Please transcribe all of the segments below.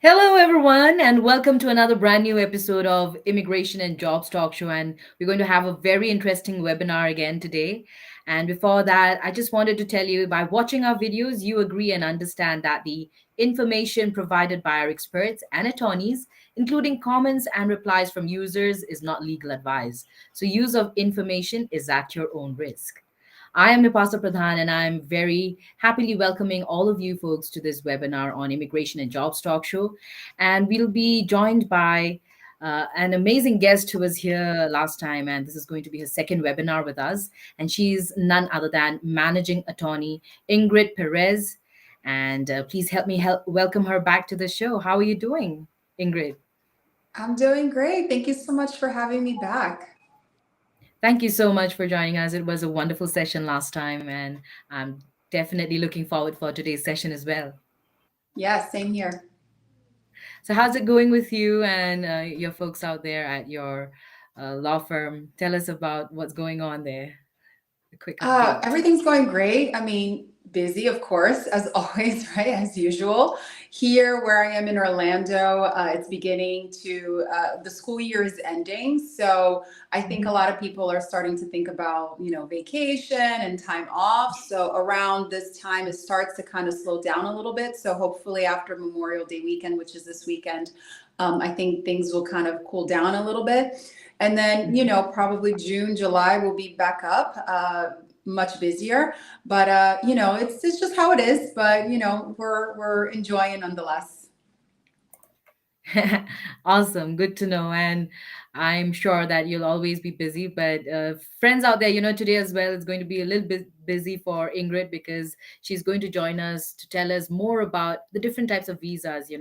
Hello, everyone, and welcome to another brand new episode of Immigration and Jobs Talk Show. And we're going to have a very interesting webinar again today. And before that, I just wanted to tell you by watching our videos, you agree and understand that the information provided by our experts and attorneys, including comments and replies from users, is not legal advice. So, use of information is at your own risk. I am Nipasa Pradhan, and I'm very happily welcoming all of you folks to this webinar on Immigration and Jobs Talk Show. And we'll be joined by an amazing guest who was here last time, and this is going to be her second webinar with us. And she's none other than Managing Attorney Ingrid Perez. And please help me welcome her back to the show. How are you doing, Ingrid? I'm doing great. Thank you so much for having me back. Thank you so much for joining us. It was a wonderful session last time, and I'm definitely looking forward for today's session as well. Yeah, same here. So, how's it going with you and your folks out there at your law firm? Tell us about what's going on there. A quick update. Everything's going great. I mean, busy, of course, as always, right? As usual. Here, where I am in Orlando, it's beginning to, the school year is ending. So I think a Mhm. lot of people are starting to think about, vacation and time off. So around this time, it starts to kind of slow down a little bit. So hopefully after Memorial Day weekend, which is this weekend, I think things will kind of cool down a little bit. And then, Mhm. probably June, July will be back up, much busier. But it's just how it is. But we're enjoying nonetheless. Awesome. Good to know. And I'm sure that you'll always be busy. But friends out there, today as well, it's going to be a little bit busy for Ingrid because she's going to join us to tell us more about the different types of visas.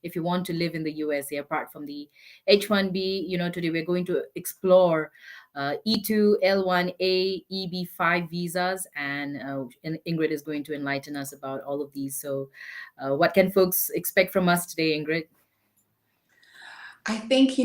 If you want to live in the USA, apart from the H1B, today we're going to explore E-2, L1-A, EB-5 visas. And Ingrid is going to enlighten us about all of these. So, what can folks expect from us today, Ingrid? I think,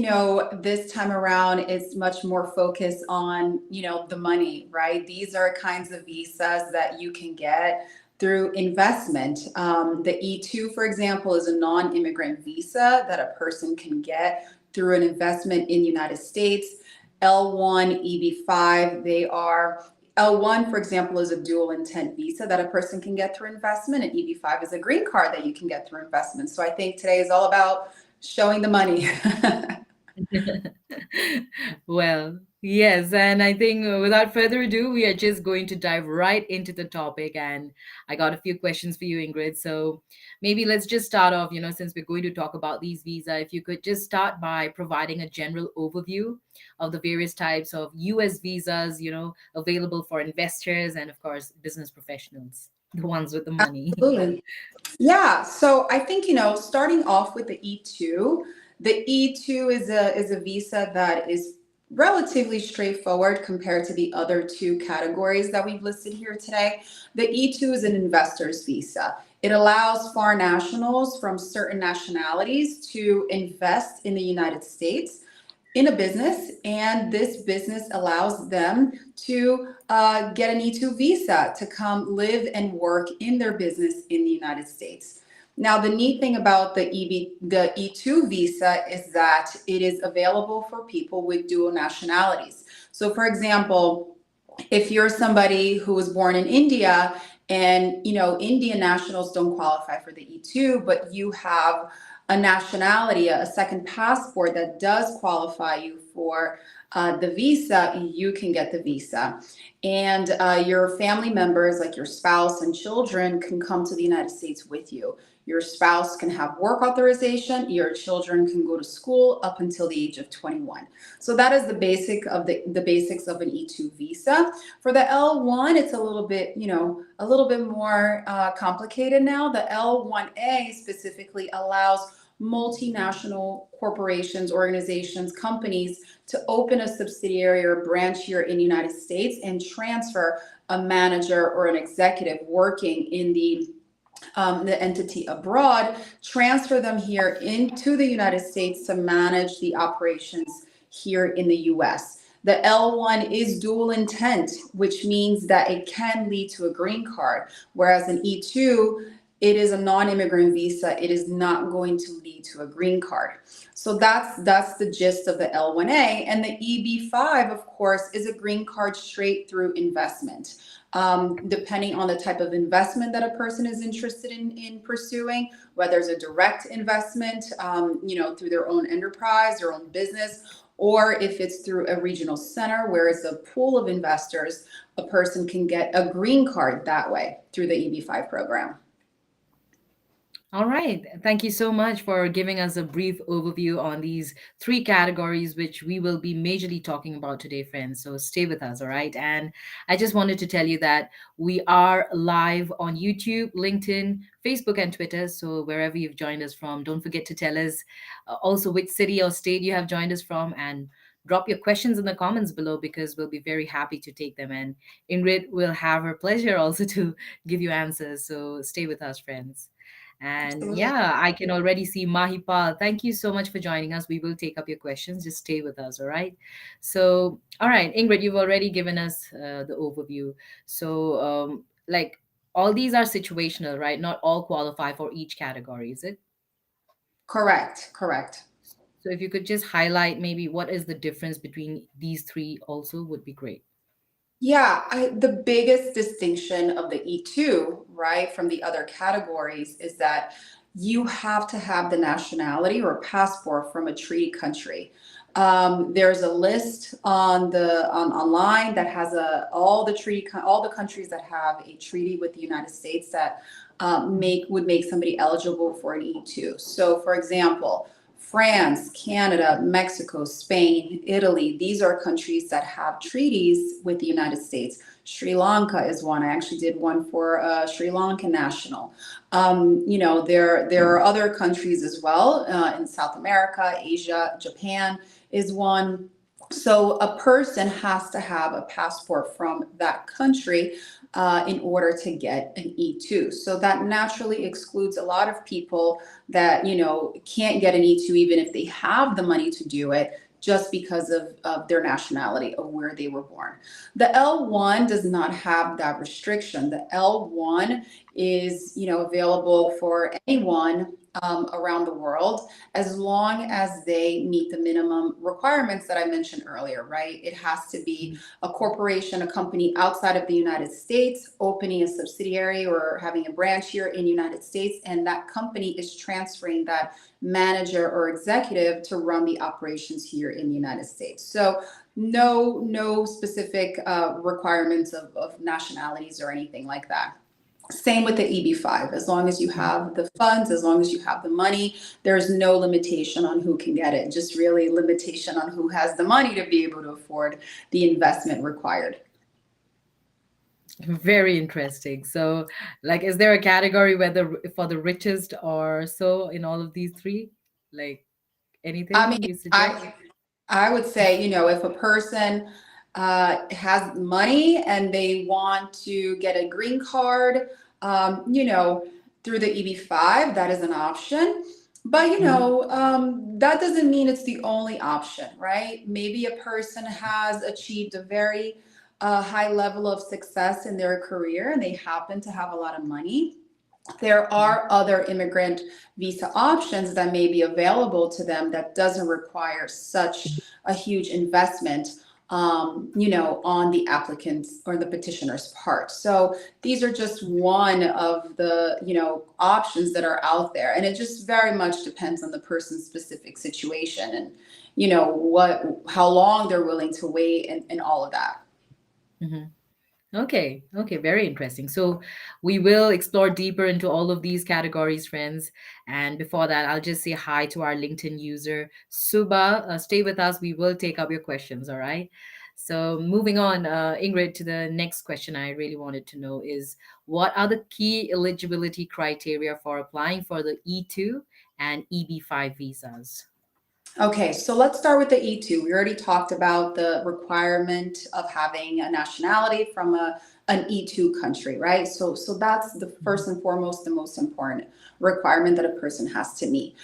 this time around it's much more focused on, the money, right? These are kinds of visas that you can get through investment. The E-2, for example, is a non-immigrant visa that a person can get through an investment in the United States. L1, EB-5, they are L1, for example, is a dual intent visa that a person can get through investment, and EB-5 is a green card that you can get through investment. So I think today is all about showing the money. Well, yes, and I think without further ado, we are just going to dive right into the topic. And I got a few questions for you, Ingrid. So maybe let's just start off, since we're going to talk about these visa, if you could just start by providing a general overview of the various types of US visas, available for investors and, of course, business professionals, the ones with the money. Absolutely. Yeah. So I think, starting off with the E2 is a visa that is relatively straightforward compared to the other two categories that we've listed here today. The E2 is an investor's visa. It allows foreign nationals from certain nationalities to invest in the United States in a business, and this business allows them to get an E2 visa to come live and work in their business in the United States. Now, the neat thing about the E2 visa is that it is available for people with dual nationalities. So, for example, if you're somebody who was born in India and Indian nationals don't qualify for the E2, but you have a nationality, a second passport that does qualify you for the visa, you can get the visa. And your family members, like your spouse and children, can come to the United States with you. Your spouse can have work authorization. Your children can go to school up until the age of 21. So that is the basics of an E2 visa. For the L1, it's a little bit more complicated now. The L1A specifically allows multinational corporations, organizations, companies to open a subsidiary or branch here in the United States and transfer a manager or an executive working in the entity abroad, transfer them here into the United States to manage the operations here in the US. The L1 is dual intent, which means that it can lead to a green card, whereas an E2 it is a non-immigrant visa. It is not going to lead to a green card. So that's the gist of the L1A. And the EB-5, of course, is a green card straight through investment. Depending on the type of investment that a person is interested in pursuing, whether it's a direct investment, through their own enterprise, their own business, or if it's through a regional center where it's a pool of investors, a person can get a green card that way through the EB-5 program. All right. Thank you so much for giving us a brief overview on these three categories, which we will be majorly talking about today, friends. So stay with us, all right? And I just wanted to tell you that we are live on YouTube, LinkedIn, Facebook, and Twitter. So wherever you've joined us from, don't forget to tell us also which city or state you have joined us from, and drop your questions in the comments below because we'll be very happy to take them. And Ingrid will have her pleasure also to give you answers. So stay with us, friends. And Absolutely. yeah, I can already see Mahipal. Thank you so much for joining us. We will take up your questions. Just stay with us, all right? So, all right, Ingrid, you've already given us the overview. So, like, all these are situational, right? Not all qualify for each category, is it? Correct, correct. So, if you could just highlight maybe what is the difference between these three, also would be great. Yeah, the biggest distinction of the E2, right, from the other categories is that you have to have the nationality or passport from a treaty country. There's a list online that has all the countries that have a treaty with the United States that make somebody eligible for an E2. So, for example, France, Canada, Mexico, Spain, Italy, these are countries that have treaties with the United States. Sri Lanka is one. I actually did one for Sri Lankan national. There are other countries as well in South America, Asia, Japan is one. So a person has to have a passport from that country in order to get an E2. So that naturally excludes a lot of people that, can't get an E2 even if they have the money to do it just because of their nationality or where they were born. The L1 does not have that restriction. The L1 is, available for anyone around the world as long as they meet the minimum requirements that I mentioned earlier, right? It has to be a corporation, a company outside of the United States, opening a subsidiary or having a branch here in the United States, and that company is transferring that manager or executive to run the operations here in the United States. So no specific requirements of nationalities or anything like that. Same with the EB-5. As long as you have the funds, as long as you have the money, there's no limitation on who can get it. Just really limitation on who has the money to be able to afford the investment required. Very interesting. So, like, is there a category whether for the richest or so in all of these three? Like, I mean, anything you suggest? I I would say, if a person has money and they want to get a green card, through the EB-5, that is an option. But, Mhm. that doesn't mean it's the only option, right? Maybe a person has achieved a very high level of success in their career and they happen to have a lot of money. There Mhm. are other immigrant visa options that may be available to them that doesn't require such a huge investment, on the applicant's or the petitioner's part. So these are just one of the, options that are out there. And it just very much depends on the person's specific situation and, how long they're willing to wait and all of that. Mhm. Okay, okay, very interesting. So we will explore deeper into all of these categories, friends. And before that, I'll just say hi to our LinkedIn user, Suba. Stay with us. We will take up your questions, all right? So moving on, Ingrid, to the next question I really wanted to know is what are the key eligibility criteria for applying for the E2 and EB-5 visas? Okay, so let's start with the E2. We already talked about the requirement of having a nationality from an E2 country, right? So that's the first and foremost, the most important requirement that a person has to meet.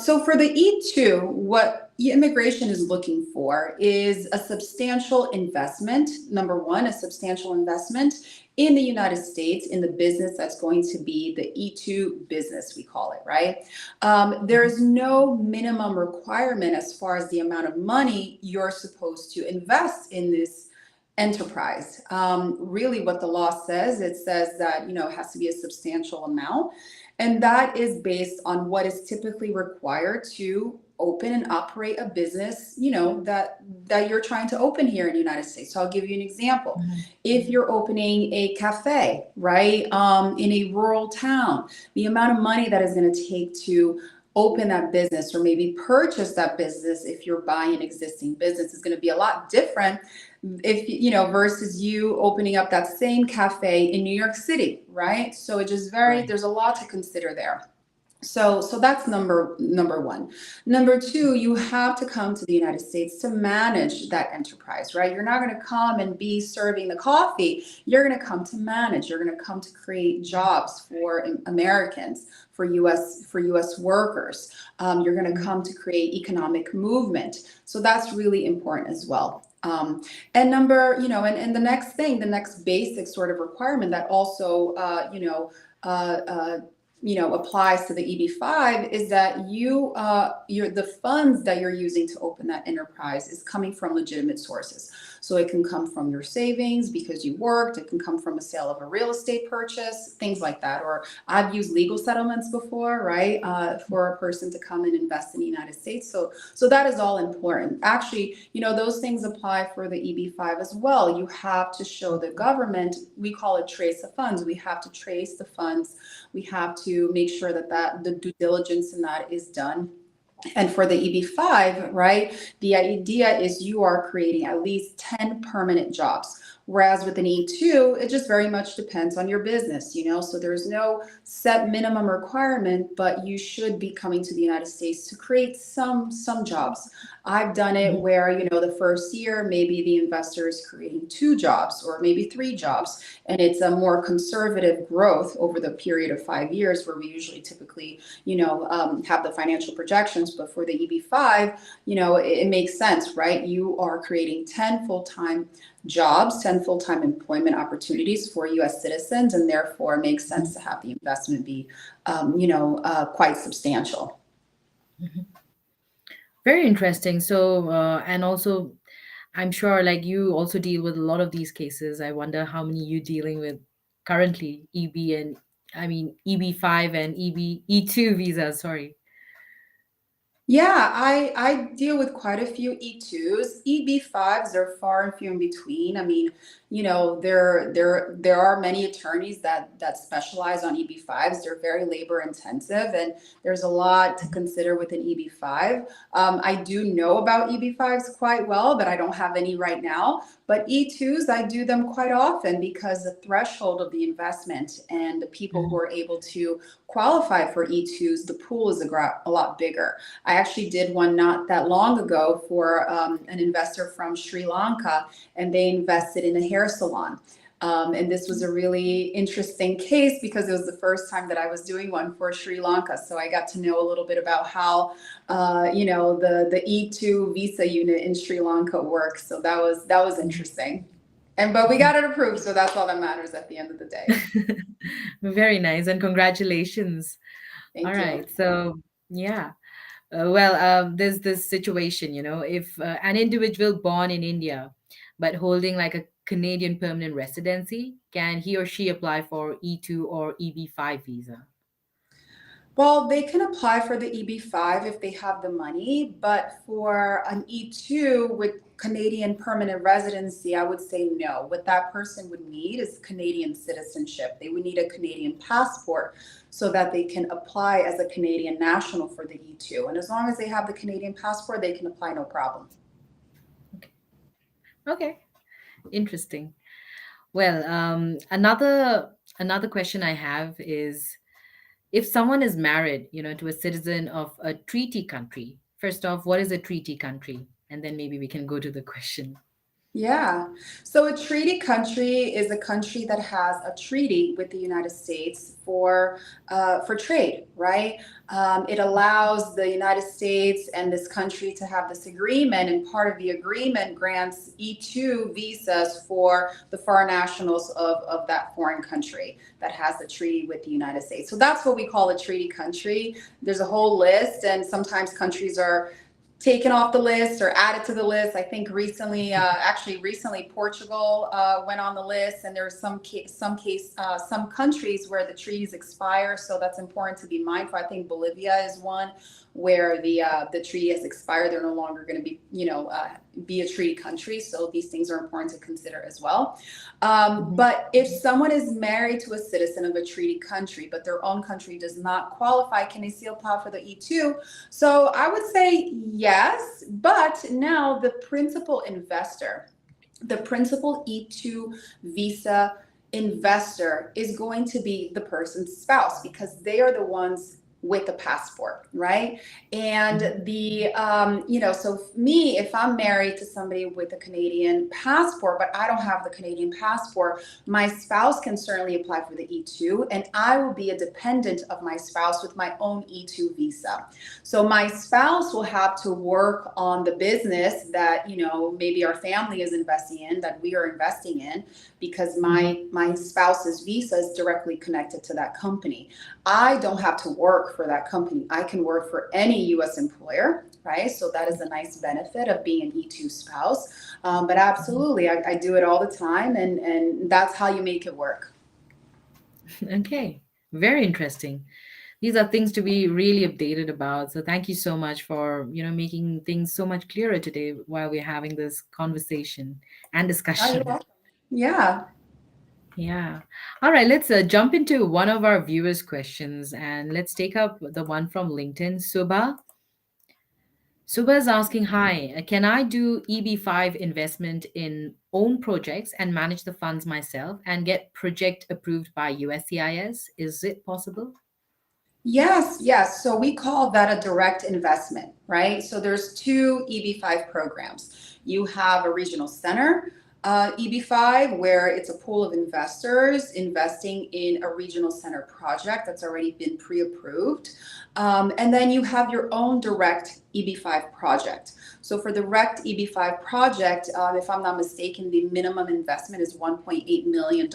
So for the E2, what immigration is looking for is a substantial investment. Number one, a substantial investment in the United States in the business that's going to be the E2 business, we call it, right? Mhm. There's no minimum requirement as far as the amount of money you're supposed to invest in this enterprise. Really, what the law says, it says that it has to be a substantial amount, and that is based on what is typically required to open and operate a business, that you're trying to open here in the United States. So I'll give you an example. Mhm. If you're opening a cafe, right, in a rural town, the amount of money that is going to take to open that business or maybe purchase that business if you're buying an existing business is going to be a lot different if versus you opening up that same cafe in New York City, right? So it just Right. there's a lot to consider there. So that's number one. Number two, you have to come to the United States to manage that enterprise, right? You're not going to come and be serving the coffee. You're going to come to manage. You're going to come to create jobs for Americans, for U.S. workers. You're going to Mhm. come to create economic movement. So that's really important as well. And number, and the next thing, the next basic sort of requirement that also, applies to the EB-5 is that the funds that you're using to open that enterprise is coming from legitimate sources. So it can come from your savings because you worked. It can come from a sale of a real estate purchase, things like that. Or I've used legal settlements before, right, for a person to come and invest in the United States. So that is all important. Actually, those things apply for the EB-5 as well. You have to show the government. We call it trace of funds. We have to trace the funds. We have to make sure that the due diligence in that is done. And for the EB-5, right, the idea is you are creating at least 10 permanent jobs. Whereas with an E2, it just very much depends on your business, so there's no set minimum requirement, but you should be coming to the United States to create some jobs. I've done it Mhm. where, the first year, maybe the investor is creating 2 jobs or maybe 3 jobs, and it's a more conservative growth over the period of 5 years where we usually typically have the financial projections. But for the EB-5, it makes sense, right? You are creating 10 full-time jobs, 10 full-time employment opportunities for U.S. citizens, and therefore it makes sense to have the investment be, quite substantial. Mhm. Very interesting. So, and also, I'm sure like you also deal with a lot of these cases. I wonder how many you dealing with currently, EB and I mean EB-5 and E2 visas. Sorry. Yeah, I deal with quite a few E2s. EB-5s are far and few in between. I mean, there are many attorneys that specialize on EB-5s. They're very labor intensive, and there's a lot to consider with an EB-5. I do know about EB-5s quite well, but I don't have any right now. But E2s, I do them quite often because the threshold of the investment and the people who Mhm. are able to qualify for E2s, the pool is a lot bigger. I actually did one not that long ago for an investor from Sri Lanka, and they invested in a hair salon. And this was a really interesting case because it was the first time that I was doing one for Sri Lanka. So I got to know a little bit about how, the E2 visa unit in Sri Lanka works. So that was interesting. But we got it approved, so that's all that matters at the end of the day. Very nice, and congratulations. All Thank you. right. So, yeah. Well, there's this situation, if an individual born in India but holding like a Canadian permanent residency, can he or she apply for E2 or EB-5 visa? Well, they can apply for the EB-5 if they have the money, but for an E2 with Canadian permanent residency, I would say no. What that person would need is Canadian citizenship. They would need a Canadian passport so that they can apply as a Canadian national for the E2. And as long as they have the Canadian passport, they can apply no problem. Okay. Okay. Interesting. Well, another question I have is if someone is married, to a citizen of a treaty country. First off, what is a treaty country? And then maybe we can go to the question. Yeah. So a treaty country is a country that has a treaty with the United States for trade, right? It allows the United States and this country to have this agreement, and part of the agreement grants E-2 visas for the foreign nationals of that foreign country that has a treaty with the United States. So that's what we call a treaty country. There's a whole list, and sometimes countries are taken off the list or added to the list. I think recently, actually recently, Portugal went on the list, and there are some countries where the treaties expire, so that's important to be mindful. I think Bolivia is one where the treaty has expired. They're no longer going to be, be a treaty country. So these things are important to consider as well. Mhm. But if someone is married to a citizen of a treaty country, but their own country does not qualify, can they still apply for the E-2? So I would say yes, but now the principal E-2 visa investor is going to be the person's spouse because they are the ones with the passport, right? Mhm. And so me, if I'm married to somebody with a Canadian passport, but I don't have the Canadian passport, my spouse can certainly apply for the E-2, and I will be a dependent of my spouse with my own E-2 visa. So my spouse will have to work on the business that, maybe our family is investing in, that we are investing in, because Mhm. my spouse's visa is directly connected to that company. I don't have to work for that company. I can work for any US employer, right? So that is a nice benefit of being an E-2 spouse. But Mhm. absolutely, I do it all the time, and that's how you make it work. Okay, very interesting. These are things to be really updated about. So thank you so much for, making things so much clearer today while we're having this conversation and Oh, you're discussion. welcome. Yeah. Yeah. All right, let's jump into one of our viewers' questions and let's take up the one from LinkedIn. Suba is asking, hi, can I do EB-5 investment in own projects and manage the funds myself and get project approved by USCIS? Is it possible? Yes, yes. So we call that a direct investment, right? So there's two EB-5 programs. You have a regional center, EB-5, where it's a pool of investors investing in a regional center project that's already been pre-approved. And then you have your own direct EB-5 project. So for the direct EB-5 project, if I'm not mistaken, the minimum investment is $1.8 million,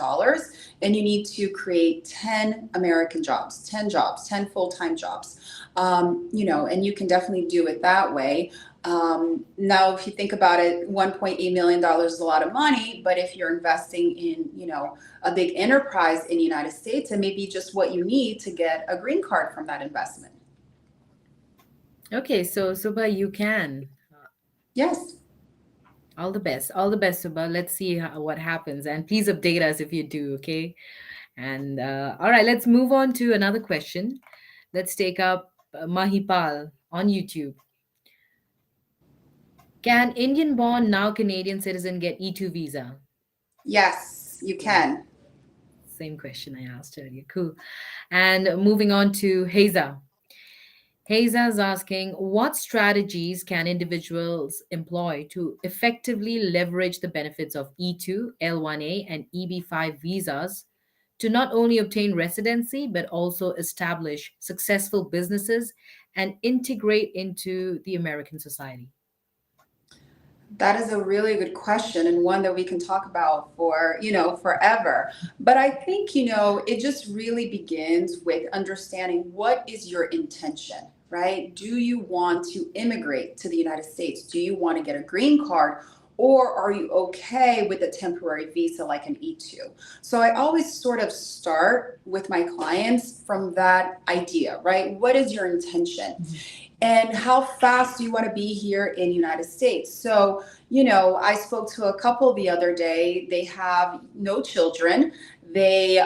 and you need to create 10 American jobs, 10 jobs, 10 full-time jobs. And you can definitely do it that way. Now, if you think about it, $1.8 million is a lot of money, but if you're investing in, a big enterprise in the United States, it may be just what you need to get a green card from that investment. Okay, so Suba, you can. Yes. All the best. All the best, Suba. Let's see what happens. And please update us if you do, okay? And all right, let's move on to another question. Let's take up Mahipal on YouTube. Can Indian born, now Canadian citizen get E2 visa? Yes, you Same, can. same question I asked earlier. Cool. And moving on to Haza. Haza is asking, what strategies can individuals employ to effectively leverage the benefits of E2, L1A, and EB-5 visas to not only obtain residency, but also establish successful businesses and integrate into the American society? That is a really good question, and one that we can talk about for, forever. But I think, it just really begins with understanding what is your intention, right? Do you want to immigrate to the United States? Do you want to get a green card? Or are you okay with a temporary visa like an E-2? So I always sort of start with my clients from that idea, right? What is your intention? Mhm. And how fast do you want to be here in the United States? So, I spoke to a couple the other day. They have no children. They,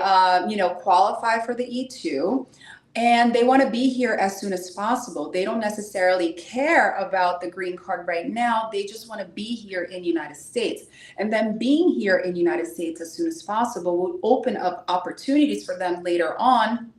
qualify for the E-2, and they want to be here as soon as possible. They don't necessarily care about the green card right now. They just want to be here in the United States. And then being here in the United States as soon as possible will open up opportunities for them later on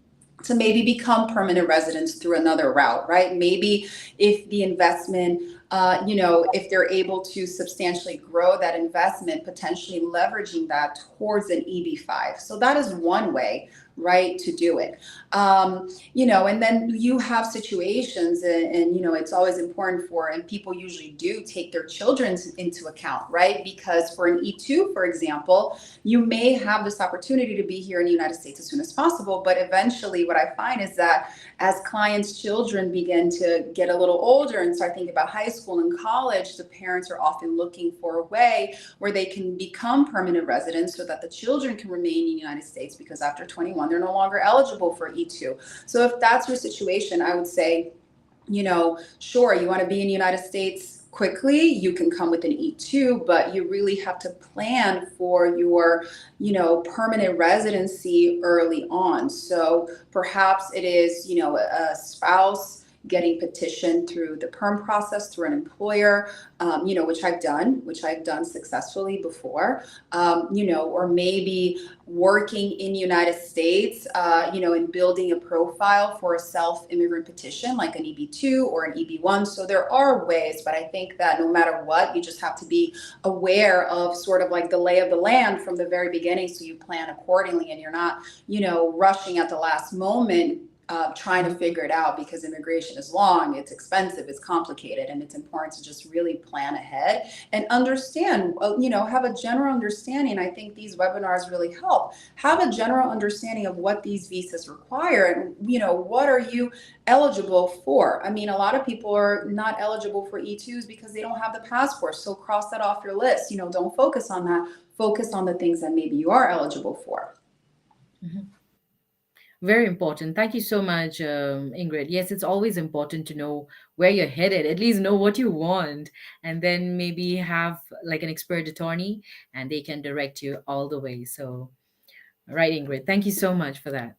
to maybe become permanent residents through another route, right? Maybe if the investment, if they're able to substantially grow that investment, potentially leveraging that towards an EB-5. So that is one way, right, to do it. And then you have situations, and it's always important and people usually do take their children into account, right? Because for an E2, for example, you may have this opportunity to be here in the United States as soon as possible. But eventually, what I find is that as clients' children begin to get a little older and start thinking about high school and college, the parents are often looking for a way where they can become permanent residents so that the children can remain in the United States, because after 21, they're no longer eligible for E2. So if that's your situation, I would say, sure, you want to be in the United States quickly, you can come with an E2, but you really have to plan for your, permanent residency early on. So perhaps it is, a spouse getting petitioned through the perm process through an employer, which I've done successfully before, or maybe working in the United States, and building a profile for a self-immigrant petition like an EB-2 or an EB-1. So there are ways, but I think that no matter what, you just have to be aware of sort of like the lay of the land from the very beginning, so you plan accordingly and you're not, rushing at the last moment, trying to figure it out, because immigration is long, it's expensive, it's complicated, and it's important to just really plan ahead and understand, have a general understanding. I think these webinars really help. Have a general understanding of what these visas require and, what are you eligible for? I mean, a lot of people are not eligible for E2s because they don't have the passport. So cross that off your list. Don't focus on that. Focus on the things that maybe you are eligible for. Mhm. Very important. Thank you so much, Ingrid. Yes, it's always important to know where you're headed, at least know what you want, and then maybe have like an expert attorney and they can direct you all the way. So, right, Ingrid, thank you so much for that.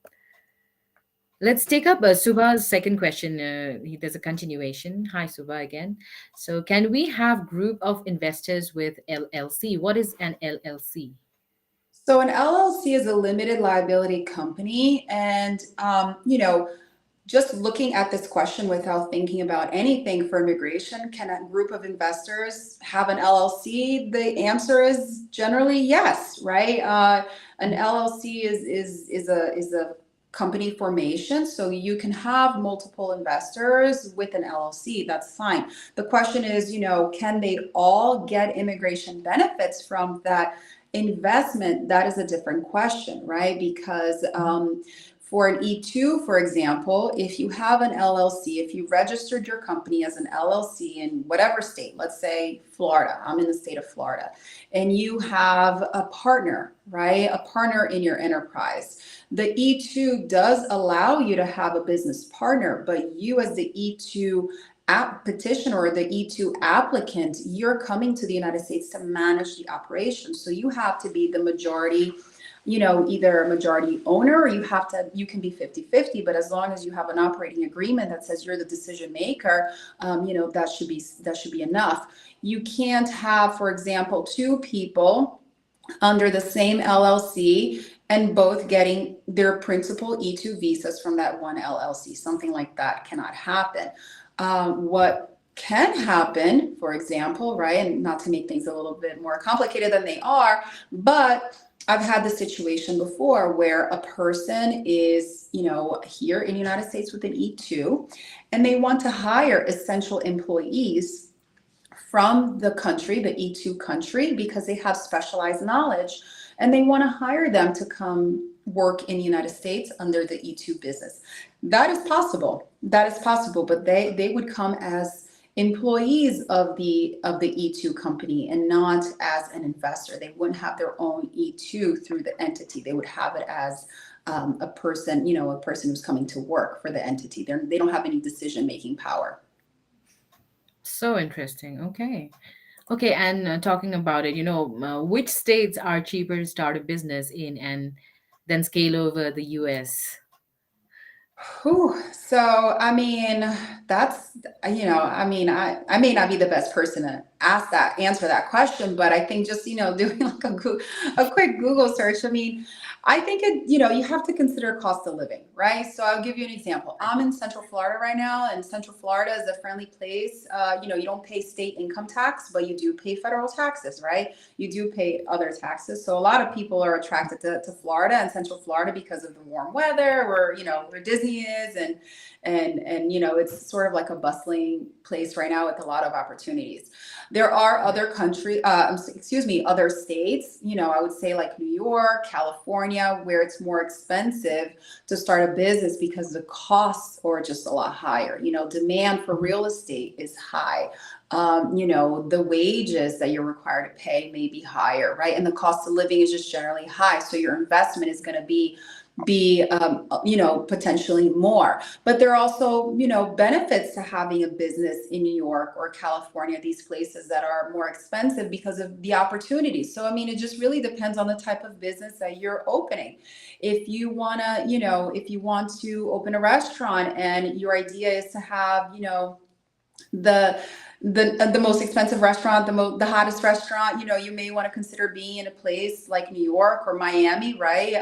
Let's take up Subha's second question. There's a continuation. Hi, Subha again. So, can we have group of investors with LLC? What is an LLC? So an LLC is a limited liability company, and just looking at this question without thinking about anything for immigration, can a group of investors have an LLC? The answer is generally yes, right? An LLC is a company formation, so you can have multiple investors with an LLC. That's fine. The question is, can they all get immigration benefits from that investment? That is a different question, right? Because for an E2, for example, if you have an LLC, if you registered your company as an LLC in whatever state, let's say Florida, I'm in the state of Florida, and you have a partner, right? A partner in your enterprise. The E2 does allow you to have a business partner, but you as the E2 petitioner or the E2 applicant, you're coming to the United States to manage the operation. So you have to be the majority, either a majority owner, or you can be 50-50, but as long as you have an operating agreement that says you're the decision maker, that should be enough. You can't have, for example, two people under the same LLC and both getting their principal E2 visas from that one LLC. Something like that cannot happen. What can happen, for example, right, and not to make things a little bit more complicated than they are, but I've had the situation before where a person is, here in the United States with an E2, and they want to hire essential employees from the country, the E2 country, because they have specialized knowledge, and they want to hire them to come work in the United States under the E2 business. That is possible. That is possible, but they would come as employees of the E2 company and not as an investor. They wouldn't have their own E2 through the entity. They would have it as a person, a person who's coming to work for the entity. They don't have any decision-making power. So interesting. Okay. Okay, and talking about it, which states are cheaper to start a business in and then scale over the US? Whew. So, I mean, that's, I may not be the best person to answer that question, but I think just, doing like a quick Google search. I mean, I think you have to consider cost of living, right? So I'll give you an example. I'm in Central Florida right now, and Central Florida is a friendly place. You don't pay state income tax, but you do pay federal taxes, right? You do pay other taxes. So a lot of people are attracted to Florida and Central Florida because of the warm weather, where Disney is, and it's sort of like a bustling place right now with a lot of opportunities. There are other states, I would say like New York, California, where it's more expensive to start a business because the costs are just a lot higher. Demand for real estate is high. The wages that you're required to pay may be higher, right? And the cost of living is just generally high. So your investment is going to be potentially more. But there are also, benefits to having a business in New York or California, these places that are more expensive because of the opportunities. So, I mean, it just really depends on the type of business that you're opening. If you want to open a restaurant and your idea is to have, the the most expensive restaurant, the hottest restaurant, you may want to consider being in a place like New York or Miami, right?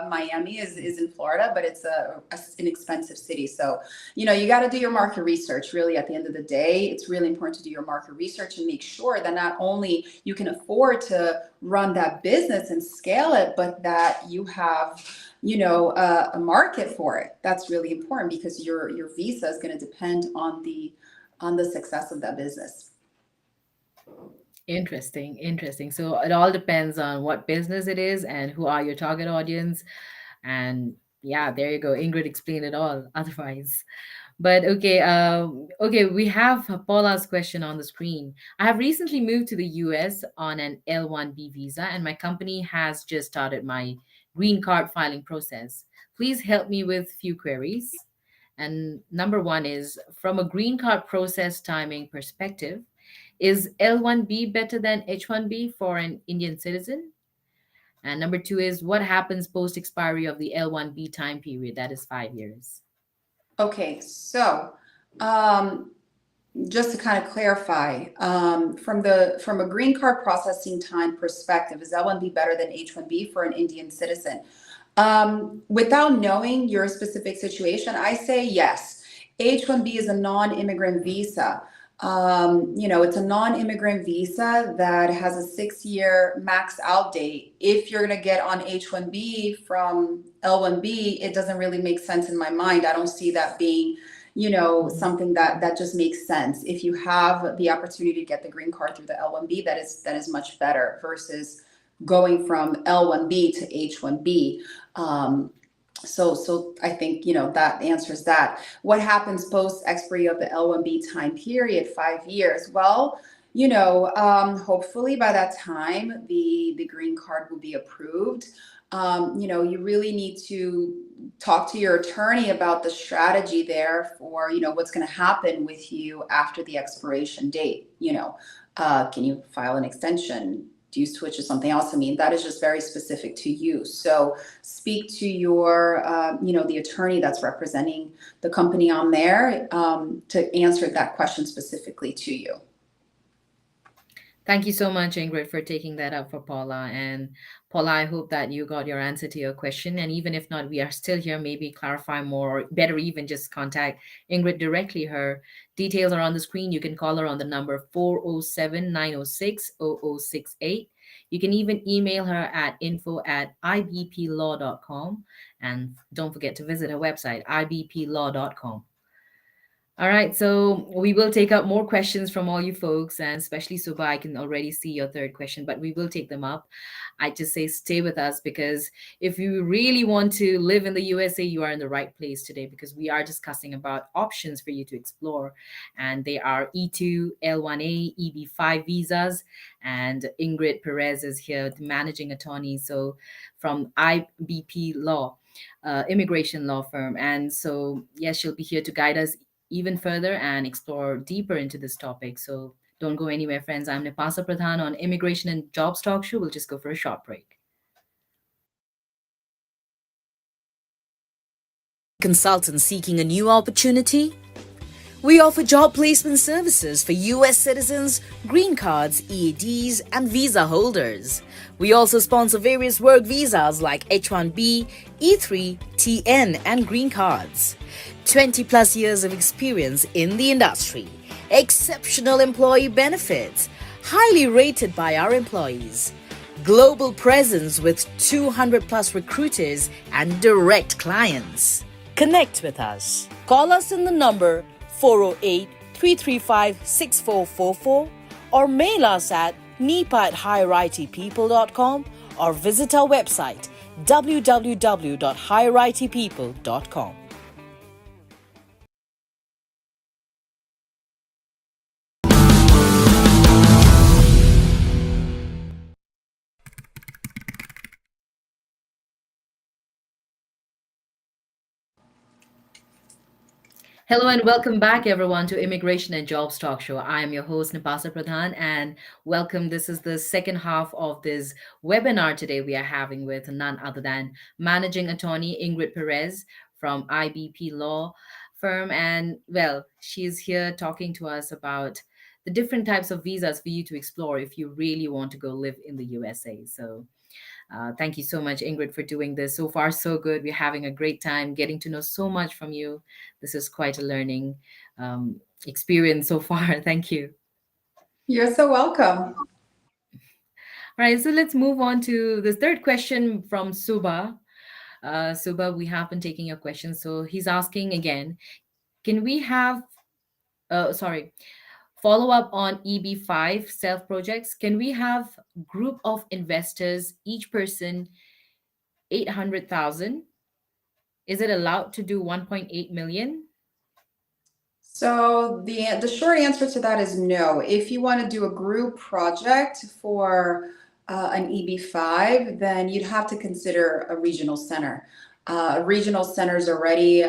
Miami is in Florida, but it's an expensive city. So, you got to do your market research. Really, at the end of the day, it's really important to do your market research and make sure that not only you can afford to run that business and scale it, but that you have a market for it. That's really important because your visa is going to depend on the success of that business. Interesting, interesting. So it all depends on what business it is and who are your target audience. And yeah, there you go. Ingrid explained it all. Otherwise, but okay, okay, we have Paula's question on the screen. I have recently moved to the US on an L1B visa, and my company has just started my green card filing process. Please help me with few queries. And number one is from a green card process timing perspective, is L1B better than H1B for an Indian citizen? And number two is what happens post expiry of the L1B time period? That is 5 years. Okay, so um, just to kind of clarify, from a green card processing time perspective, is L1B better than H1B for an Indian citizen? Without knowing your specific situation, I say yes. H1B is a non-immigrant visa. It's a non-immigrant visa that has a 6-year max out date. If you're going to get on H1B from L1B, it doesn't really make sense in my mind. I don't see that being Mhm. something that just makes sense. If you have the opportunity to get the green card through the L1B, that is much better versus going from L1B to H1B. So I think that answers that. What happens post expiry of the L1B time period, 5 years? Well, hopefully by that time the green card will be approved. You really need to talk to your attorney about the strategy there for what's going to happen with you after the expiration date. Can you file an extension? Do you switch to something else? I mean, that is just very specific to you. So speak to the attorney that's representing the company on there to answer that question specifically to you. Thank you so much, Ingrid, for taking that up for Paula. And Paula, I hope that you got your answer to your question. And even if not, we are still here, maybe clarify more, or better, even just contact Ingrid directly. Her details are on the screen. You can call her on the number 407-906-0068. You can even email her at info@ibplaw.com. And don't forget to visit her website, ibplaw.com. All right, so we will take up more questions from all you folks, and especially Suba, I can already see your third question, but we will take them up. I just say stay with us because if you really want to live in the USA, you are in the right place today because we are discussing about options for you to explore, and they are E-2, L1-A, EB-5 visas, and Ingrid Perez is here, the managing attorney, so from IBP Law. Immigration law firm. And so, yes, she'll be here to guide us even further and explore deeper into this topic. So don't go anywhere, friends. I'm Nipasa Pradhan on Immigration and Jobs Talk Show. We'll just go for a short break. Consultant seeking a new opportunity? We offer job placement services for US citizens, green cards, EADs, and visa holders. We also sponsor various work visas like H1B, E-2, TN, and green cards. 20 plus years of experience in the industry, exceptional employee benefits, highly rated by our employees, global presence with 200 plus recruiters and direct clients. Connect with us. Call us in the number 408 335 6444 or mail us at nipa@higheritpeople.com or visit our website www.higheritpeople.com. Hello and welcome back, everyone, to Immigration and Jobs Talk Show. I am your host, Nipasa Pradhan, and welcome. This is the second half of this webinar today we are having with none other than Managing Attorney Ingrid Perez from IBP Law Firm. And, well, she's here talking to us about the different types of visas for you to explore if you really want to go live in the USA. So, thank you so much, Ingrid, for doing this. So far, so good. We're having a great time getting to know so much from you. This is quite a learning experience so far. Thank you. You're so welcome. All right, so let's move on to the third question from Suba. Suba, we have been taking your questions. So he's asking again, can we have, sorry, follow up on EB-5 self projects? Can we have group of investors, each person 800,000? Is it allowed to do 1.8 million? So the short answer to that is no. If you want to do a group project for an EB-5, then you'd have to consider a regional center. Regional centers already,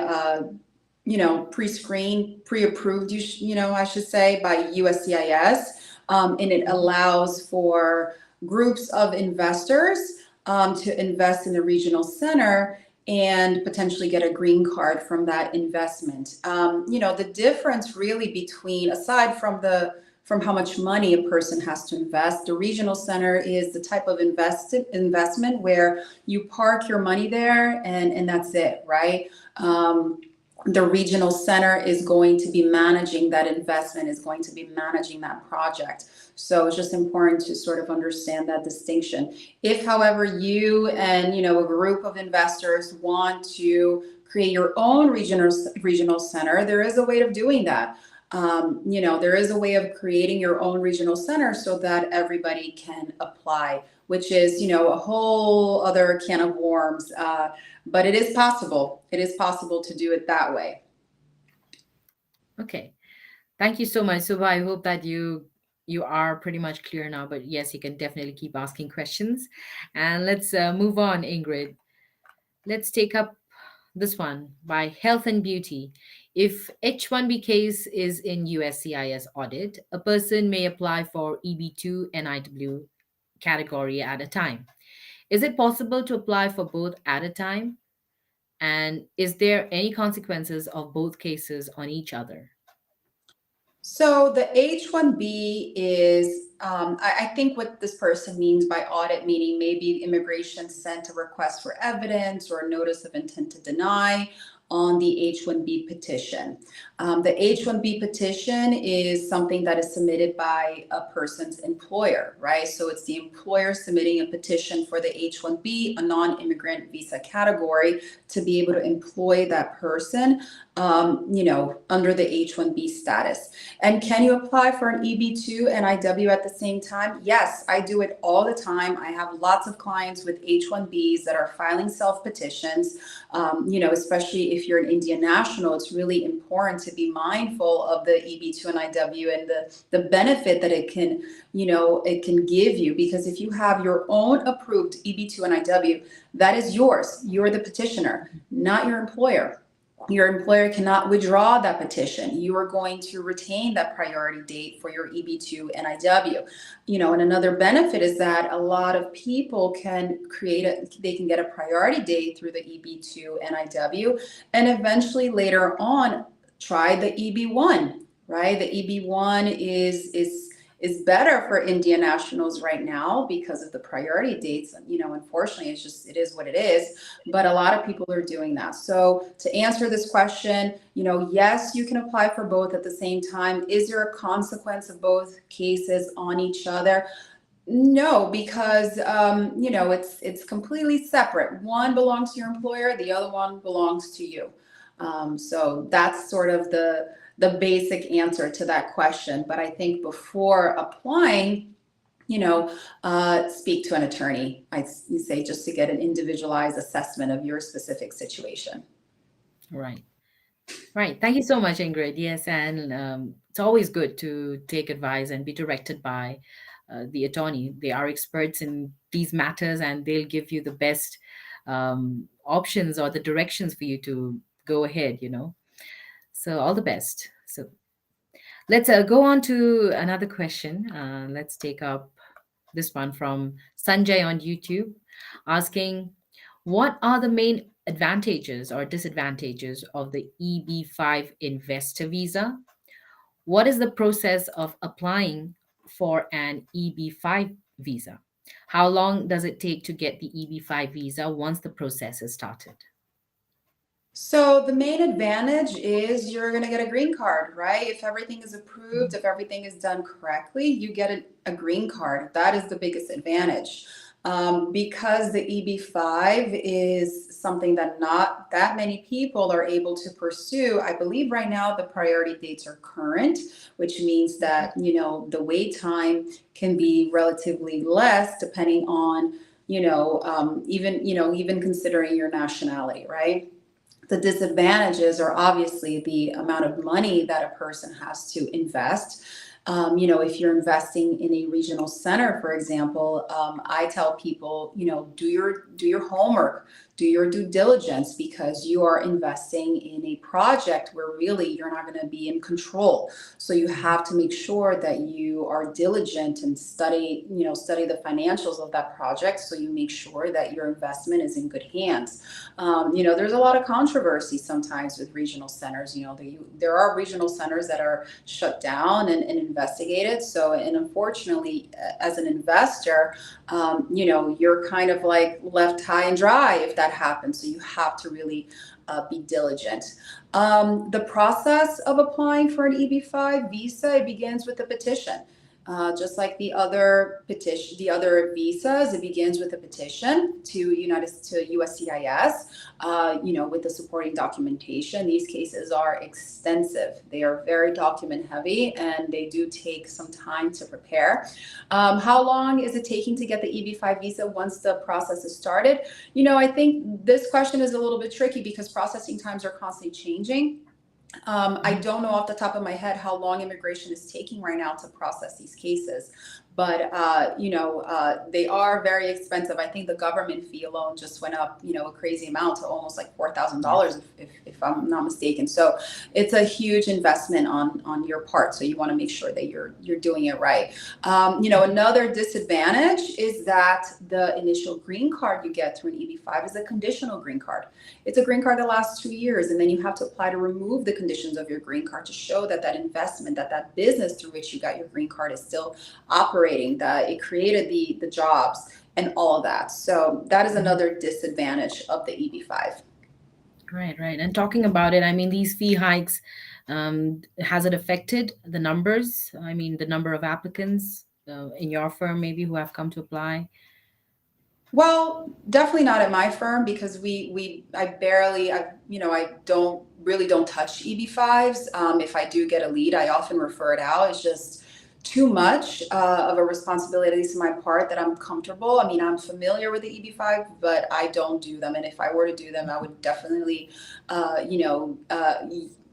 pre-screened, pre-approved, I should say, by USCIS, and it allows for groups of investors to invest in the regional center and potentially get a green card from that investment. The difference really between, aside from how much money a person has to invest, the regional center is the type of investment where you park your money there and that's it, right? The regional center is going to be managing that investment, is going to be managing that project. So it's just important to sort of understand that distinction. If, however, you and a group of investors want to create your own regional center, there is a way of doing that. There is a way of creating your own regional center so that everybody can apply, which is, a whole other can of worms. But it is possible. It is possible to do it that way. Okay. Thank you so much, Suba. I hope that you are pretty much clear now, but yes, you can definitely keep asking questions. And let's move on, Ingrid. Let's take up this one by Health and Beauty. If H1B case is in USCIS audit, a person may apply for EB2 NIW category at a time. Is it possible to apply for both at a time? And is there any consequences of both cases on each other? So the H-1B is, I think what this person means by audit, meaning maybe immigration sent a request for evidence or a notice of intent to deny on the H-1B petition. The H-1B petition is something that is submitted by a person's employer, right? So it's the employer submitting a petition for the H-1B, a non-immigrant visa category, to be able to employ that person, under the H-1B status. And can you apply for an EB-2 and IW at the same time? Yes, I do it all the time. I have lots of clients with H-1Bs that are filing self-petitions. Especially if you're an Indian national, it's really important to be mindful of the EB-2 and IW and the benefit that it can give you. Because if you have your own approved EB-2 and IW, that is yours. You're the petitioner, not your employer. Your employer cannot withdraw that petition. You are going to retain that priority date for your EB-2 and IW. And another benefit is that a lot of people can they can get a priority date through the EB-2 and IW, and eventually later on, try the EB-1, right? The EB-1 is better for Indian nationals right now because of the priority dates. Unfortunately, it is what it is, but a lot of people are doing that. So to answer this question, yes, you can apply for both at the same time. Is there a consequence of both cases on each other? No, because it's completely separate. One belongs to your employer, the other one belongs to you. So that's sort of the basic answer to that question. But I think before applying, speak to an attorney. I'd say just to get an individualized assessment of your specific situation. Right. Right. Thank you so much, Ingrid. Yes, and it's always good to take advice and be directed by the attorney. They are experts in these matters, and they'll give you the best options or the directions for you to go ahead. So all the best. So let's go on to another question. Let's take up this one from Sanjay on YouTube, asking, what are the main advantages or disadvantages of the EB-5 investor visa? What is the process of applying for an EB-5 visa? How long does it take to get the EB-5 visa once the process is started? So the main advantage is you're going to get a green card, right? If everything is approved, if everything is done correctly, you get a green card. That is the biggest advantage. Because the EB-5 is something that not that many people are able to pursue. I believe right now the priority dates are current, which means that, the wait time can be relatively less depending on, even considering your nationality, right? The disadvantages are obviously the amount of money that a person has to invest. If you're investing in a regional center, for example, I tell people, do your homework, do your due diligence, because you are investing in a project where really you're not going to be in control. So you have to make sure that you are diligent and study the financials of that project, so you make sure that your investment is in good hands. There's a lot of controversy sometimes with regional centers. There are regional centers that are shut down and investigated. So, and unfortunately, as an investor, you're kind of like left high and dry if that happens. So you have to really be diligent. The process of applying for an EB-5 visa, it begins with a petition. Just like the other visas, it begins with a petition to USCIS, with the supporting documentation. These cases are extensive. They are very document heavy, and they do take some time to prepare. How long is it taking to get the EB-5 visa once the process is started? I think this question is a little bit tricky because processing times are constantly changing. I don't know off the top of my head how long immigration is taking right now to process these cases, but they are very expensive. I think the government fee alone just went up, a crazy amount to almost like $4,000, if I'm not mistaken. So it's a huge investment on your part. So you want to make sure that you're doing it right. Another disadvantage is that the initial green card you get through an EB-5 is a conditional green card. It's a green card that lasts 2 years, and then you have to apply to remove the conditions of your green card to show that investment, that business through which you got your green card is still operating, that it created the jobs and all of that. So that is another disadvantage of the EB-5. Right, right. And talking about it, I mean, these fee hikes, has it affected the numbers? I mean, the number of applicants in your firm maybe who have come to apply? Well, definitely not at my firm, because I don't touch EB-5s. If I do get a lead, I often refer it out. It's just too much of a responsibility, at least on my part, that I'm comfortable. I mean, I'm familiar with the EB-5, but I don't do them. And if I were to do them, I would definitely,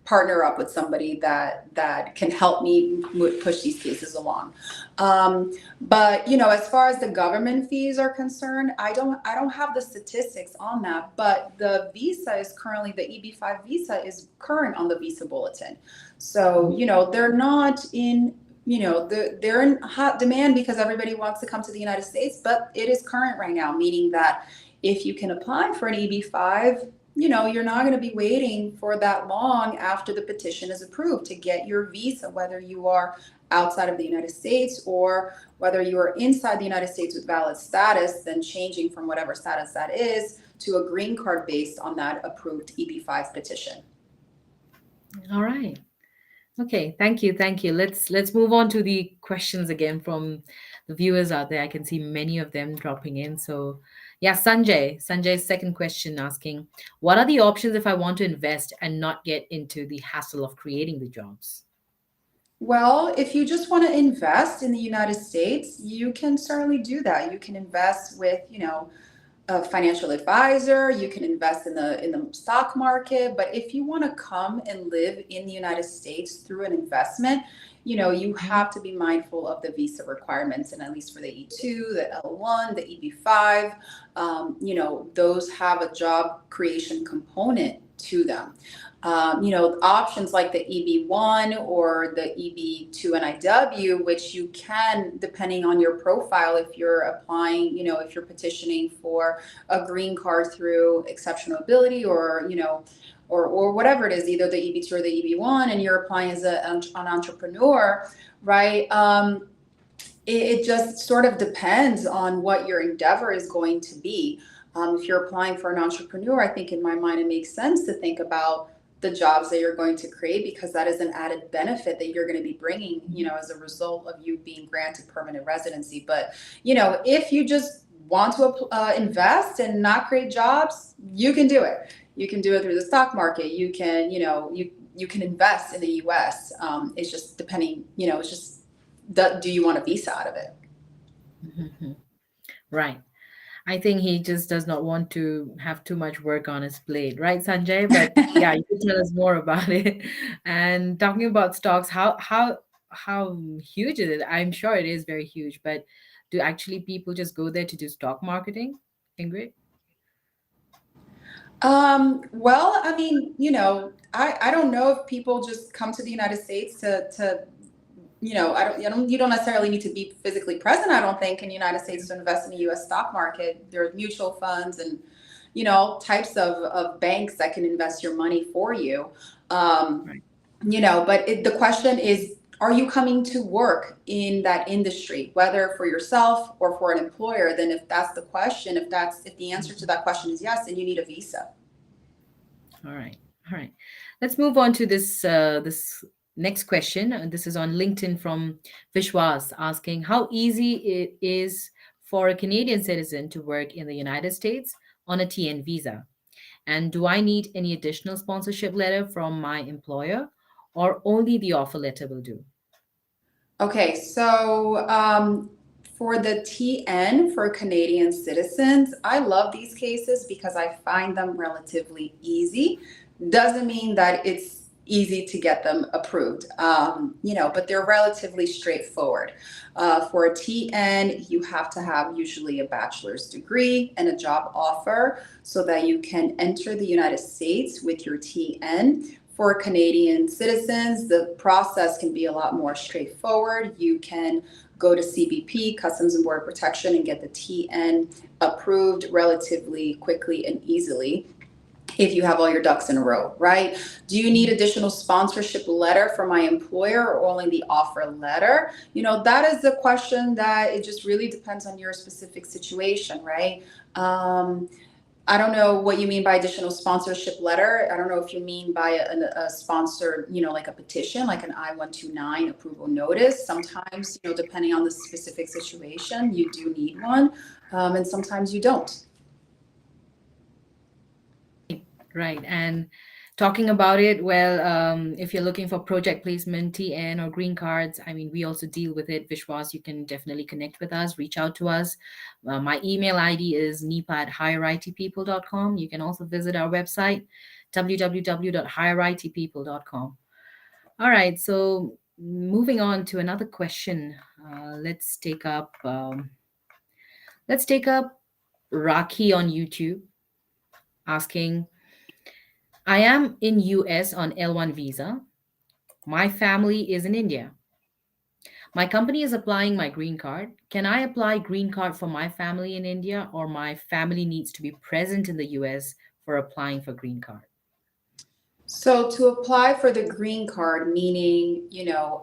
partner up with somebody that can help me push these cases along. But as far as the government fees are concerned, I don't have the statistics on that. But the visa is currently, the EB-5 visa is current on the visa bulletin. So they're not in. They're in hot demand because everybody wants to come to the United States, but it is current right now, meaning that if you can apply for an EB-5, you're not going to be waiting for that long after the petition is approved to get your visa, whether you are outside of the United States or whether you are inside the United States with valid status, then changing from whatever status that is to a green card based on that approved EB-5 petition. All right. Okay, thank you, thank you. Let's move on to the questions again from the viewers out there. I can see many of them dropping in. So, yeah, Sanjay's second question asking, what are the options if I want to invest and not get into the hassle of creating the jobs? Well, if you just want to invest in the United States, you can certainly do that. You can invest with, a financial advisor, you can invest in the stock market, but if you want to come and live in the United States through an investment, you Mhm. have to be mindful of the visa requirements. And at least for the E2, the L1, the EB-5, those have a job creation component to them. Options like the EB-1 or the EB-2 NIW, which you can, depending on your profile, if you're applying, if you're petitioning for a green card through exceptional ability or, or whatever it is, either the EB-2 or the EB-1, and you're applying as an entrepreneur, right? It just sort of depends on what your endeavor is going to be. If you're applying for an entrepreneur, I think in my mind it makes sense to think about the jobs that you're going to create, because that is an added benefit that you're going to be bringing, as a result of you being granted permanent residency. But, if you just want to invest and not create jobs, you can do it. You can do it through the stock market. You can, you can invest in the U.S. It's just depending, it's just, do you want a visa out of it? Mhm. Right. I think he just does not want to have too much work on his plate, right, Sanjay? But yeah, you can tell us more about it. And talking about stocks, how huge is it? I'm sure it is very huge, but do actually people just go there to do stock marketing, Ingrid? Well, I mean, I don't know if people just come to the United States to you don't necessarily need to be physically present, I don't think, in the United States to invest in the US stock market. There's mutual funds and, all types of banks that can invest your money for you. Um, Right. but the question is, are you coming to work in that industry, whether for yourself or for an employer? Then if that's the question, if the answer to Mhm. that question is yes, then you need a visa. All right. All right. Let's move on to this next question. This is on LinkedIn from Vishwas asking how easy it is for a Canadian citizen to work in the United States on a TN visa. And do I need any additional sponsorship letter from my employer or only the offer letter will do? Okay, so for the TN for Canadian citizens, I love these cases because I find them relatively easy. Doesn't mean that it's easy to get them approved, but they're relatively straightforward. For a TN, you have to have usually a bachelor's degree and a job offer so that you can enter the United States with your TN. For Canadian citizens, the process can be a lot more straightforward. You can go to CBP, Customs and Border Protection, and get the TN approved relatively quickly and easily if you have all your ducks in a row, right? Do you need additional sponsorship letter from my employer or only the offer letter? That is the question that it just really depends on your specific situation, right? I don't know what you mean by additional sponsorship letter. I don't know if you mean by a sponsored, like a petition, like an I-129 approval notice. Sometimes, depending on the specific situation, you do need one, and sometimes you don't. Right. And talking about it, well, if you're looking for project placement, TN, or green cards, I mean, we also deal with it. Vishwas, you can definitely connect with us, reach out to us. My email ID is nipa@higheritpeople.com. You can also visit our website, www.higheritpeople.com. All right. So moving on to another question. Let's take up Raki on YouTube asking, I am in US on L1 visa. My family is in India. My company is applying my green card. Can I apply green card for my family in India or my family needs to be present in the US for applying for green card? So to apply for the green card, meaning,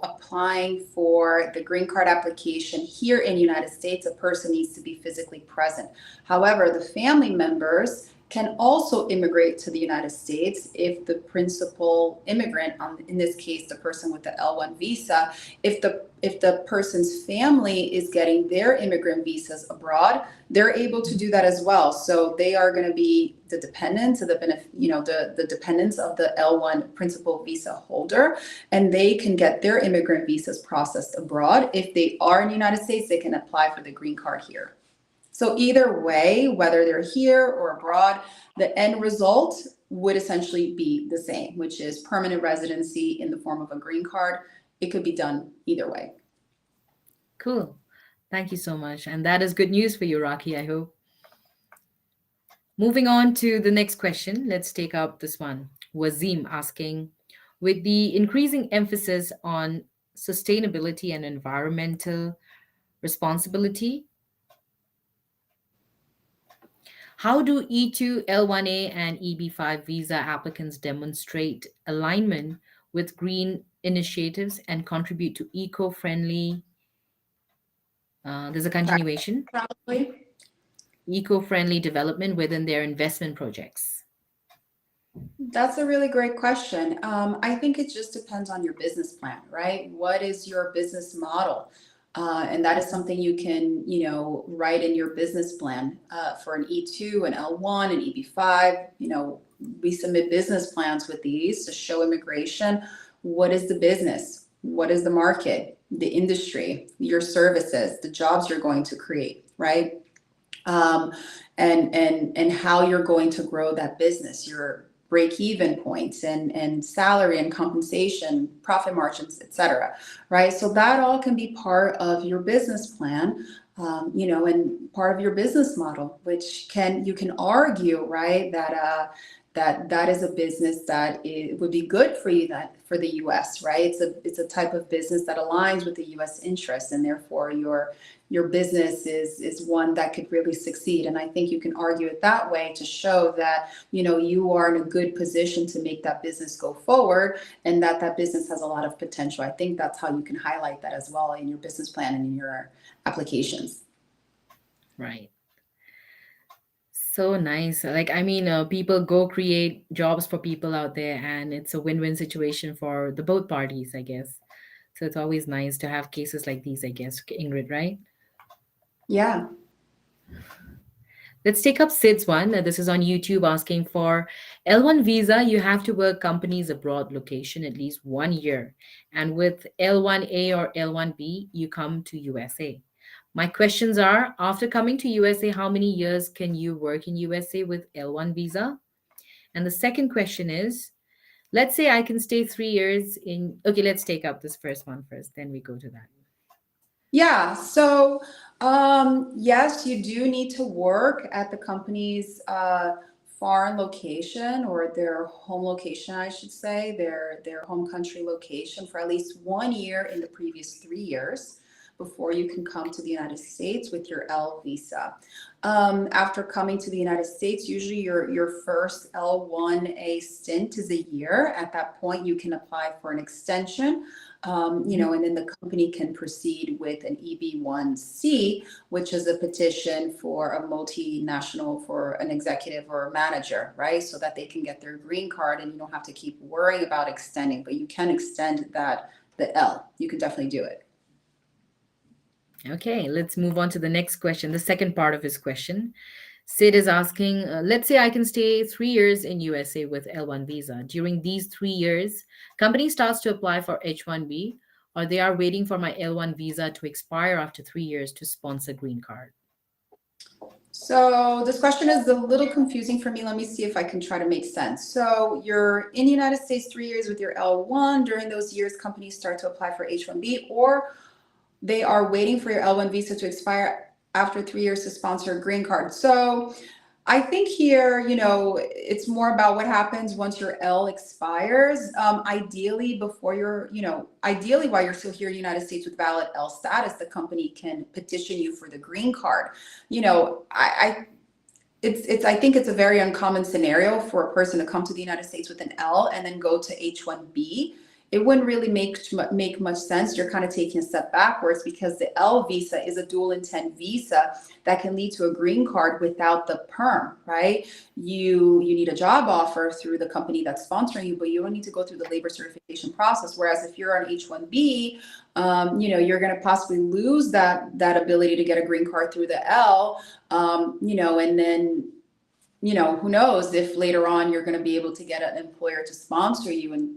applying for the green card application here in the United States, a person needs to be physically present. However, the family members can also immigrate to the United States if the principal immigrant, in this case, the person with the L1 visa, if the person's family is getting their immigrant visas abroad, they're able to do that as well. So they are going to be the dependents of the dependents of the L1 principal visa holder, and they can get their immigrant visas processed abroad. If they are in the United States, they can apply for the green card here. So either way, whether they're here or abroad, the end result would essentially be the same, which is permanent residency in the form of a green card. It could be done either way. Cool. Thank you so much. And that is good news for you, Rocky, I hope. Moving on to the next question, let's take up this one. Wazim asking, with the increasing emphasis on sustainability and environmental responsibility, how do E2, L1A, and EB-5 visa applicants demonstrate alignment with green initiatives and contribute to eco-friendly, there's a continuation, Probably. eco-friendly development within their investment projects? That's a really great question. I think it just depends on your business plan, right? What is your business model? And that is something you can, write in your business plan for an E2, an L1, an EB-5. We submit business plans with these to show immigration. What is the business? What is the market, the industry, your services, the jobs you're going to create, right? And how you're going to grow that business, your break-even points and salary and compensation, profit margins, etc. Right? So that all can be part of your business plan, and part of your business model, which you can argue, right, that is a business that would be good for you, that for the U.S., right? It's a type of business that aligns with the U.S. interests, and therefore your business is one that could really succeed. And I think you can argue it that way to show that you are in a good position to make that business go forward, and that business has a lot of potential. I think that's how you can highlight that as well in your business plan and in your applications. Right. So nice. People go create jobs for people out there, and it's a win-win situation for the both parties, I guess. So it's always nice to have cases like these, I guess, Ingrid, right? Yeah. Let's take up Sid's one. This is on YouTube asking for L1 visa. You have to work companies abroad location at least 1 year. And with L1A or L1B, you come to USA. My questions are, after coming to USA, how many years can you work in USA with L1 visa? And the second question is, let's say I can stay 3 years in. Okay, let's take up this first one first, then we go to that. Yeah, so yes, you do need to work at the company's foreign location, or their home location, I should say, their home country location for at least 1 year in the previous 3 years before you can come to the United States with your L visa. After coming to the United States, usually your first L1A stint is a year. At that point, you can apply for an extension. And then the company can proceed with an EB-1C, which is a petition for a multinational, for an executive or a manager, right? So that they can get their green card, and you don't have to keep worrying about extending, but you can extend the L. You can definitely do it. Okay, let's move on to the next question, the second part of his question. Sid is asking, let's say I can stay 3 years in USA with L1 visa. During these 3 years, company starts to apply for H1B, or they are waiting for my L1 visa to expire after 3 years to sponsor green card. So this question is a little confusing for me. Let me see if I can try to make sense. So you're in the United States 3 years with your L1. During those years, companies start to apply for H1B, or they are waiting for your L1 visa to expire after 3 years to sponsor a green card. So I think here, it's more about what happens once your L expires. Ideally, while you're still here in the United States with valid L status, the company can petition you for the green card. it's I think it's a very uncommon scenario for a person to come to the United States with an L and then go to H-1B. It wouldn't really make much sense. You're kind of taking a step backwards because the L visa is a dual intent visa that can lead to a green card without the perm, right? You need a job offer through the company that's sponsoring you, but you don't need to go through the labor certification process. Whereas if you're on H-1B, you're going to possibly lose that ability to get a green card through the L, and then who knows if later on you're going to be able to get an employer to sponsor you and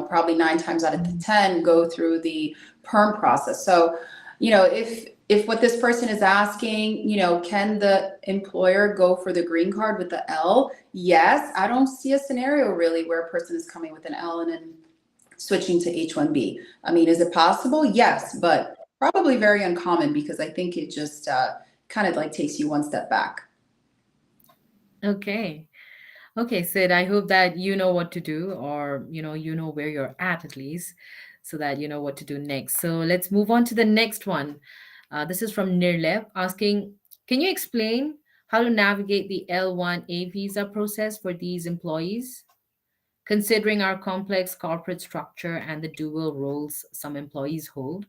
probably 9 times out of 10 go through the perm process. So, if what this person is asking, can the employer go for the green card with the L? Yes, I don't see a scenario really where a person is coming with an L and then switching to H-1B. I mean, is it possible? Yes, but probably very uncommon because I think it just kind of like takes you one step back. Okay. Okay, Sid, I hope that you know what to do, or you know where you're at least, so that you know what to do next. So let's move on to the next one. This is from Nirlep asking, can you explain how to navigate the L1A visa process for these employees, considering our complex corporate structure and the dual roles some employees hold?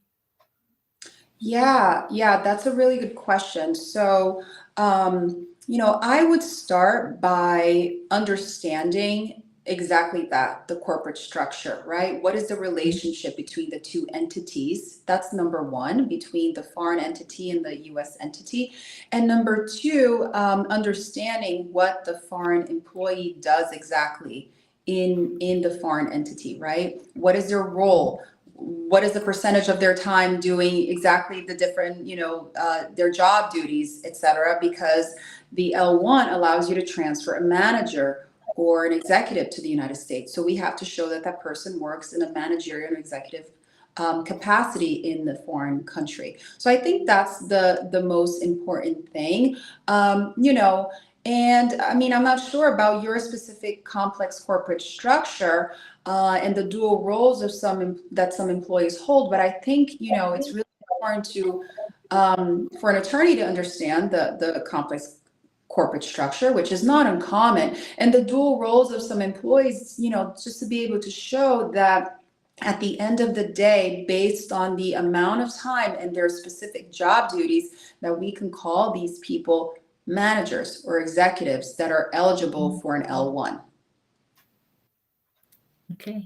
Yeah, that's a really good question. So, I would start by understanding exactly that, the corporate structure, right? What is the relationship between the two entities? That's number one, between the foreign entity and the US entity. And number two, understanding what the foreign employee does exactly in the foreign entity, right? What is their role? What is the percentage of their time doing exactly the different, their job duties, et cetera, because the L1 allows you to transfer a manager or an executive to the United States. So we have to show that that person works in a managerial and executive capacity in the foreign country. So I think that's the most important thing. And I mean, I'm not sure about your specific complex corporate structure and the dual roles of that some employees hold, but I think it's really important to for an attorney to understand the complex corporate structure, which is not uncommon, and the dual roles of some employees, just to be able to show that at the end of the day, based on the amount of time and their specific job duties, that we can call these people managers or executives that are eligible for an L1. Okay.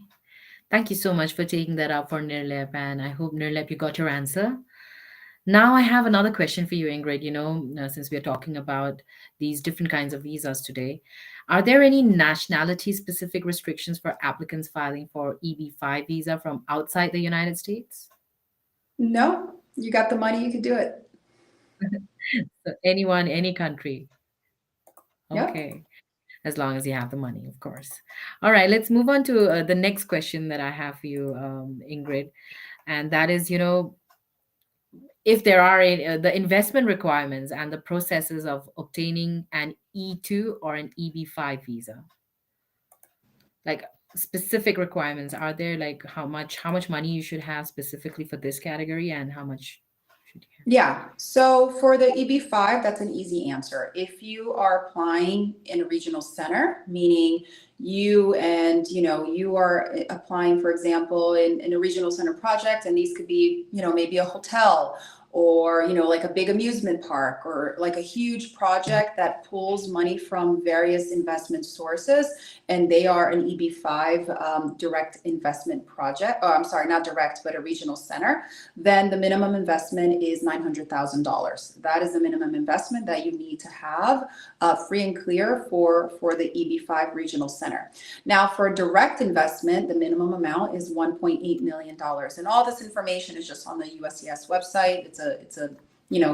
Thank you so much for taking that up for Nirlep, and I hope Nirlep you got your answer. Now I have another question for you, Ingrid. Since we are talking about these different kinds of visas today, are there any nationality specific restrictions for applicants filing for EB-5 visa from outside the United States? No, you got the money, you could do it. So anyone, any country. Yep. Okay. As long as you have the money, of course. All right, let's move on to the next question that I have for you, Ingrid. And that is, if there are the investment requirements and the processes of obtaining an E-2 or an EB-5 visa, like specific requirements, are there, like how much money you should have specifically for this category, and how much should you Yeah, so for the EB-5, that's an easy answer. If you are applying in a regional center, meaning you are applying, for example, in a regional center project, and these could be, maybe a hotel or, like a big amusement park or like a huge project that pulls money from various investment sources, and they are an EB-5 direct investment project. Oh, I'm sorry, not direct, but a regional center. Then the minimum investment is $900,000. That is the minimum investment that you need to have free and clear for the EB-5 regional center. Now, for direct investment, the minimum amount is $1.8 million. And all this information is just on the USCIS website. It's a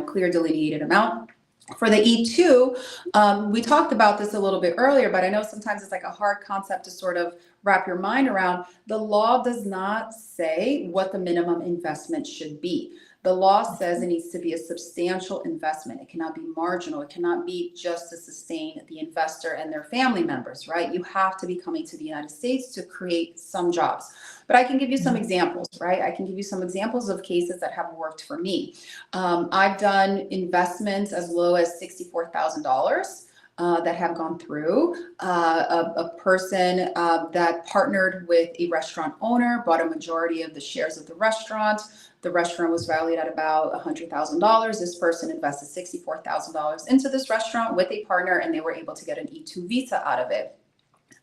clear delineated amount. For the E-2, we talked about this a little bit earlier, but I know sometimes it's like a hard concept to sort of wrap your mind around. The law does not say what the minimum investment should be. The law says it needs to be a substantial investment. It cannot be marginal. It cannot be just to sustain the investor and their family members, right? You have to be coming to the United States to create some jobs. But I can give you some examples, right? I can give you some examples of cases that have worked for me. I've done investments as low as $64,000. That have gone through. A person that partnered with a restaurant owner, bought a majority of the shares of the restaurant. The restaurant was valued at about $100,000. This person invested $64,000 into this restaurant with a partner, and they were able to get an E-2 visa out of it.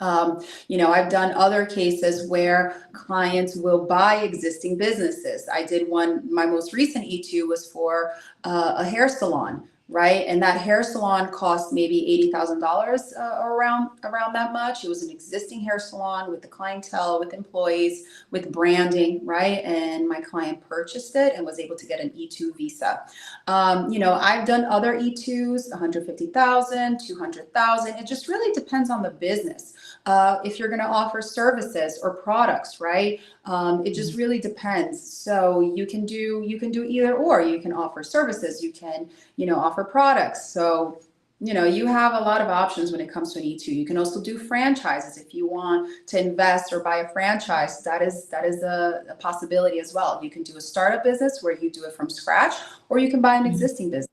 I've done other cases where clients will buy existing businesses. I did one, my most recent E2 was for a hair salon, right? And that hair salon cost maybe $80,000 around that much. It was an existing hair salon with the clientele, with employees, with branding, right? And my client purchased it and was able to get an E2 visa. I've done other E2s, 150,000, 200,000. It just really depends on the business. If you're going to offer services or products, right? It just really depends. So you can do either or. You can offer services. You can, offer products. So, you have a lot of options when it comes to an E2. You can also do franchises if you want to invest or buy a franchise. That is a possibility as well. You can do a startup business where you do it from scratch, or you can buy an existing business.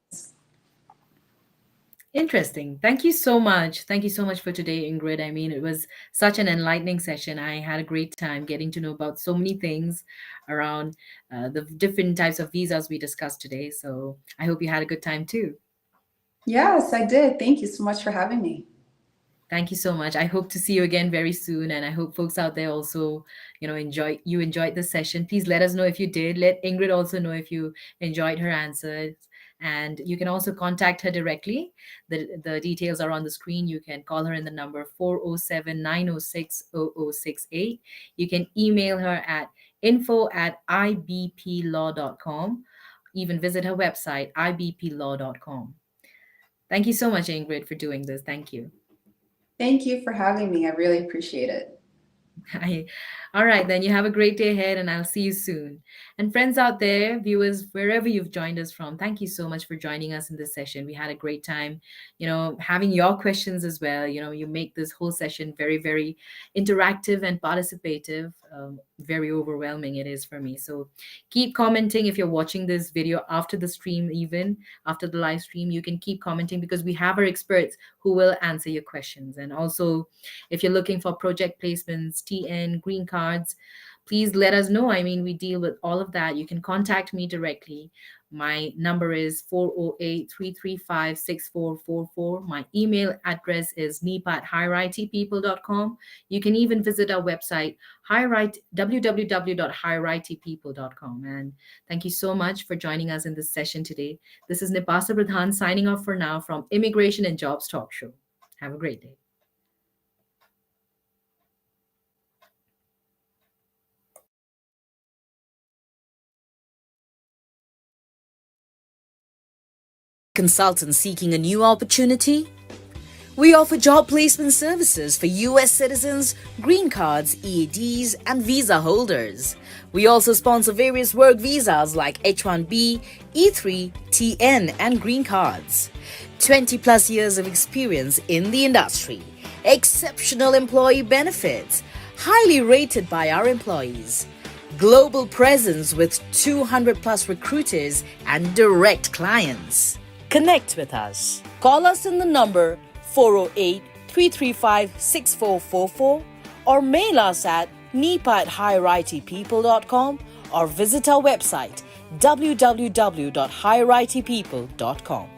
Interesting. Thank you so much. Thank you so much for today, Ingrid. I mean, it was such an enlightening session. I had a great time getting to know about so many things around the different types of visas we discussed today. So I hope you had a good time too. Yes, I did. Thank you so much for having me. Thank you so much. I hope to see you again very soon, and I hope folks out there also, enjoyed the session. Please let us know if you did. Let Ingrid also know if you enjoyed her answers, and you can also contact her directly. The details are on the screen. You can call her in the number 407-906-0068. You can email her at info@ibplaw.com. Even visit her website, ibplaw.com. Thank you so much, Ingrid, for doing this. Thank you. Thank you for having me. I really appreciate it. All right, then you have a great day ahead, and I'll see you soon. And friends out there, viewers, wherever you've joined us from, thank you so much for joining us in this session. We had a great time, having your questions as well. You make this whole session very, very interactive and participative. Very overwhelming it is for me. So keep commenting. If you're watching this video after the stream, even after the live stream, you can keep commenting because we have our experts who will answer your questions. And also, if you're looking for project placements, TN, green cards, please let us know. I mean, we deal with all of that. You can contact me directly. My number is 408-335-6444. My email address is nipa@higheritpeople.com. You can even visit our website, www.higheritpeople.com. And thank you so much for joining us in this session today. This is Nipasa Pradhan signing off for now from Immigration and Jobs Talk Show. Have a great day. Consultant seeking a new opportunity? We offer job placement services for U.S. citizens, green cards, EADs, and visa holders. We also sponsor various work visas like H1B, E-2, TN, and green cards. 20 plus years of experience in the industry. Exceptional employee benefits. Highly rated by our employees. Global presence with 200 plus recruiters and direct clients. Connect with us. Call us in the number 408-335-6444 or mail us at nipa@higheritpeople.com or visit our website www.higheritpeople.com.